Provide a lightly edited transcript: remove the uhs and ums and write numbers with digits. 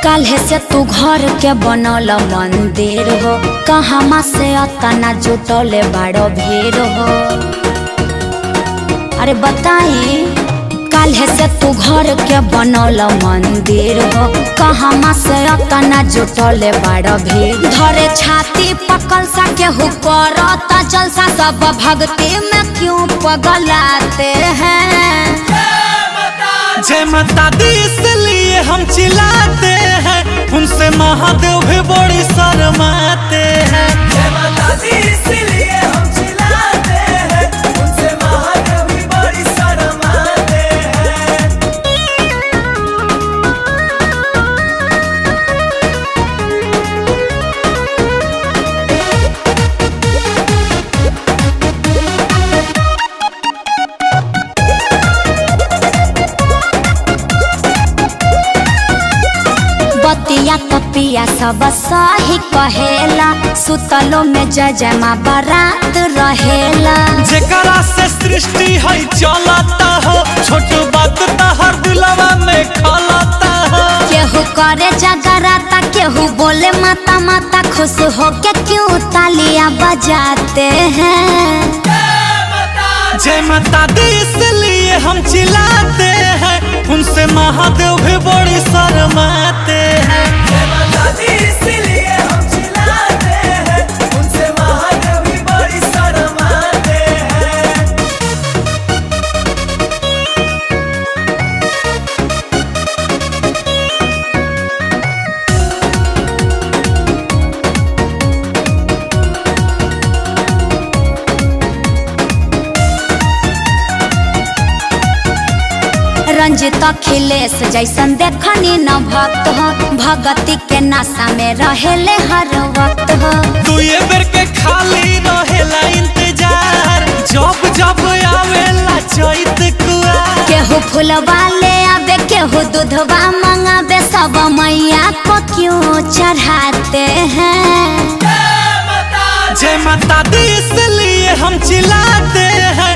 काल्हे से तू घर के बनल मंदिर हो, कहाँ से अतना जुटले बड़ो भीड़ हो। अरे बताई, काल्हे से तू घर के बनल मंदिर हो, कहाँ से अतना जुटले बड़ो भीड़। धरे छाती पकल सा केहू करता जलसा, सब भक्ति में क्यों पगलाते हैं। जय माता दी इसलिए हम चिल्लाते हैं, उनसे महादेव भी बड़ी शर्माते हैं। जय माता दी इसलिए हम चिल्लाते हैं, उनसे महादेव भी बड़ी शर्माते हैं। बतिया तपिया सब सही कहेला, सुतलो में जय जय माँ बारात रहेला। जेकरा से सृष्टि है चलता हो, छोट बात हर दिलवा में खलता हो। केहू करे जगराता, केहू बोले माता माता, खुश हो के क्यों तालियां बजाते हैं। जय माता दी इसलिए हम चिल्लाते हैं, उनसे महादेव भी बड़ी शर्माते हैं। जय माता दी इसलिए हम चिल्लाते हैं, उनसे महादेव भी बड़ी शर्माते हैं। रंजित अखिलेश जैसन देखनी न भक्त हो, भगती के नशा में रहेले हर वक्त हो। तू ये बेर के खाली रहेला इंतजार, जब जब आवेला चैत कुआर। केहू फूलवा ले आवे, केहू दूधवा मंगावे, सब मैया को क्यों चढ़ाते हैं। जय माता दी इसलिए हम चिल्लाते हैं,